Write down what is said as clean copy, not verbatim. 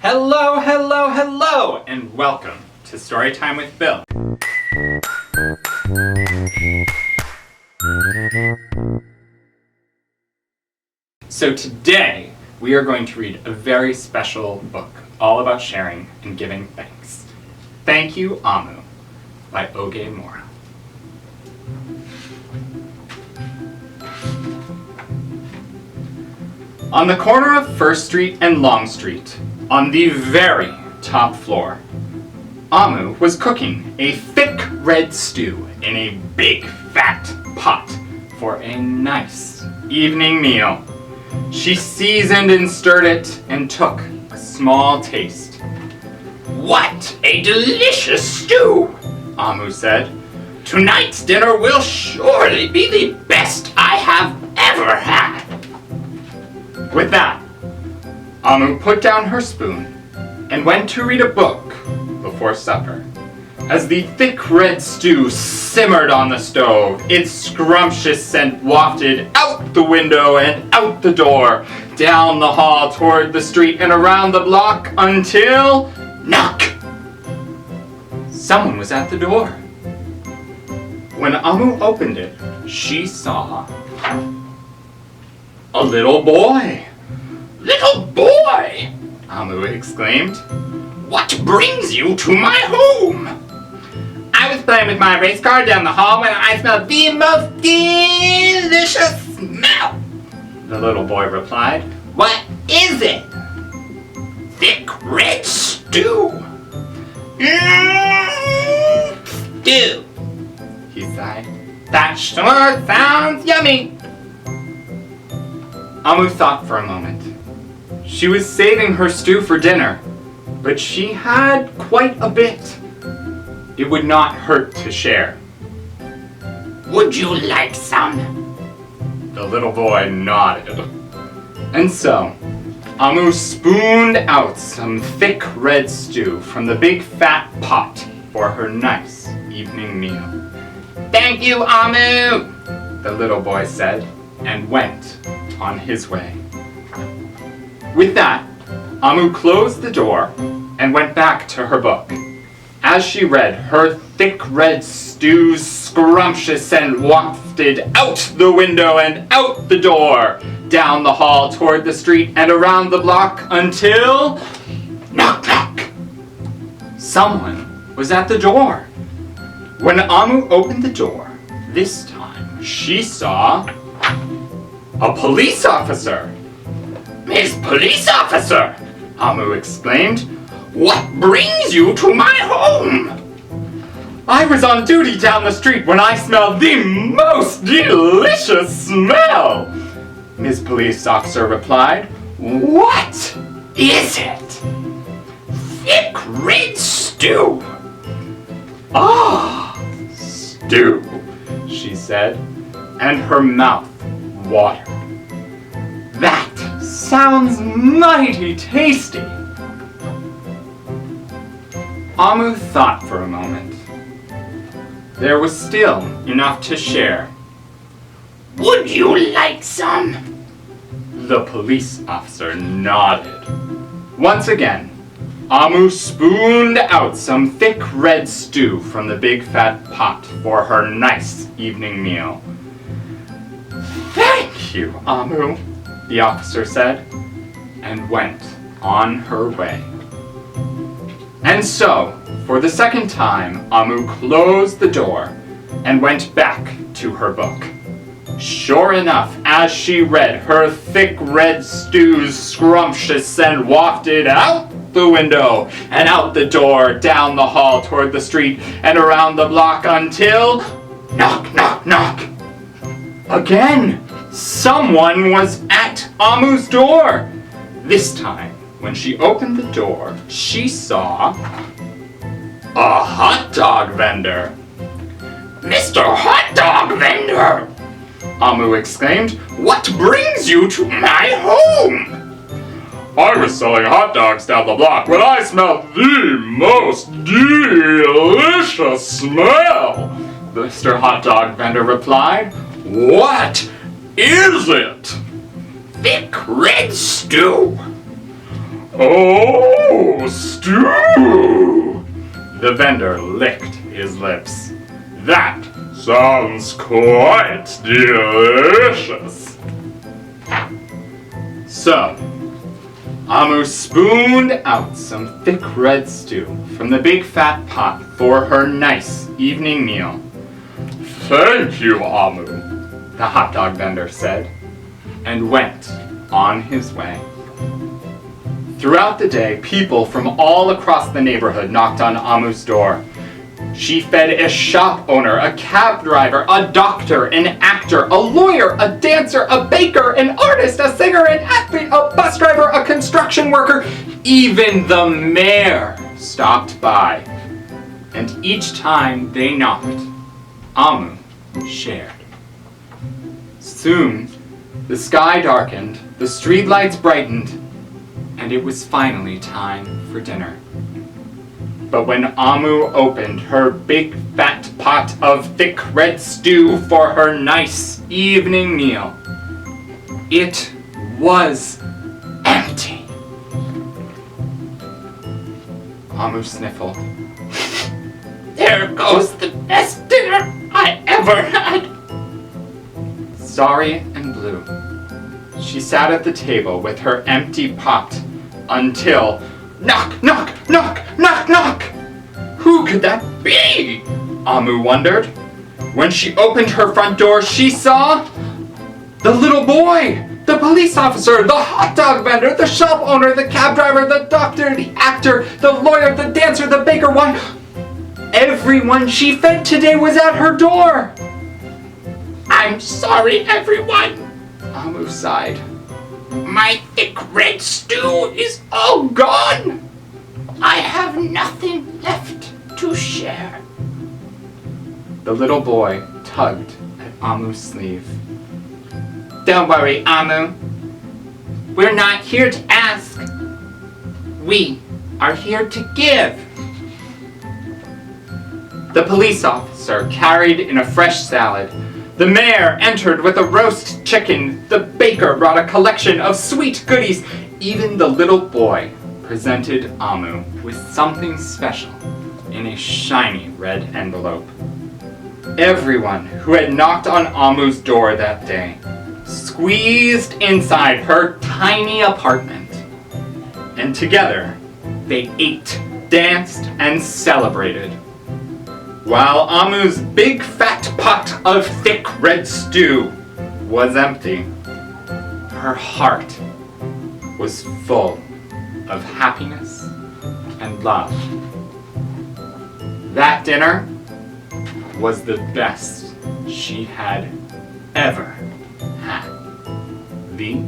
Hello, hello, hello, and welcome to Storytime with Bill. So today, we are going to read a very special book, all about sharing and giving thanks. Thank You, OMU, by Mora. On the corner of First Street and Long Street, on the very top floor, OMU was cooking a thick red stew in a big fat pot for a nice evening meal. She seasoned and stirred it and took a small taste. "What a delicious stew," OMU said. "Tonight's dinner will surely be the best I have ever had." With that, OMU put down her spoon and went to read a book before supper. As the thick red stew simmered on the stove, its scrumptious scent wafted out the window and out the door, down the hall toward the street and around the block until... knock! Someone was at the door. When OMU opened it, she saw a little boy. "Little boy!" OMU exclaimed. "What brings you to my home?" "I was playing with my race car down the hall when I smelled the most delicious smell," the little boy replied. "What is it?" "Thick red stew." Stew, he sighed. "That sure sounds yummy." OMU thought for a moment. She was saving her stew for dinner, but she had quite a bit. It would not hurt to share. "Would you like some?" The little boy nodded. And so, OMU spooned out some thick red stew from the big fat pot for her nice evening meal. "Thank you, OMU," the little boy said, and went on his way. With that, OMU closed the door and went back to her book. As she read, her thick red stew's scrumptious scent wafted out the window and out the door, down the hall toward the street and around the block until... knock, knock! Someone was at the door. When OMU opened the door, this time she saw a police officer. "Miss Police Officer," OMU exclaimed, "what brings you to my home?" "I was on duty down the street when I smelled the most delicious smell," Miss Police Officer replied. "What is it?" "Thick red stew." "Ah, stew," she said, and her mouth watered. "That sounds mighty tasty." OMU thought for a moment. There was still enough to share. "Would you like some?" The police officer nodded. Once again, OMU spooned out some thick red stew from the big fat pot for her nice evening meal. "Thank you, OMU," the officer said, and went on her way. And so, for the second time, OMU closed the door and went back to her book. Sure enough, as she read, her thick red stew's scrumptious scent wafted out the window and out the door, down the hall toward the street and around the block until... knock, knock, knock! Again! Someone was at OMU's door. This time, when she opened the door, she saw a hot dog vendor. "Mr. Hot Dog Vendor," OMU exclaimed, "what brings you to my home?" "I was selling hot dogs down the block when I smelled the most delicious smell," Mr. Hot Dog Vendor replied. "What is it?" "Thick red stew." "Oh, The vendor licked his lips. That sounds quite delicious. So, Amu spooned out some thick red stew from the big fat pot for her nice evening meal. Thank you, Amu, the hot dog vendor said, and went on his way. Throughout the day, people from all across the neighborhood knocked on Amu's door. She fed a shop owner, a cab driver, a doctor, an actor, a lawyer, a dancer, a baker, an artist, a singer, an athlete, a bus driver, a construction worker. Even the mayor stopped by. And each time they knocked, Amu shared. Soon, the sky darkened, the streetlights brightened, and it was finally time for dinner. But when Amu opened her big fat pot of thick red stew for her nice evening meal, it was empty. Amu sniffled. There goes the best dinner I ever had. Sorry and blue, she sat at the table with her empty pot until knock, knock, knock, knock, knock! Who could that be? Amu wondered. When she opened her front door, she saw the little boy, the police officer, the hot dog vendor, the shop owner, the cab driver, the doctor, the actor, the lawyer, the dancer, the baker. Why, everyone she fed today was at her door. I'm sorry, everyone, Amu sighed. My thick red stew is all gone. I have nothing left to share. The little boy tugged at Amu's sleeve. Don't worry, Amu. We're not here to ask. We are here to give. The police officer carried in a fresh salad. The mayor entered with a roast chicken. The baker brought a collection of sweet goodies. Even the little boy presented Amu with something special in a shiny red envelope. Everyone who had knocked on Amu's door that day squeezed inside her tiny apartment, and together they ate, danced, and celebrated. While Amu's big fat pot of thick red stew was empty, her heart was full of happiness and love. That dinner was the best she had ever had. The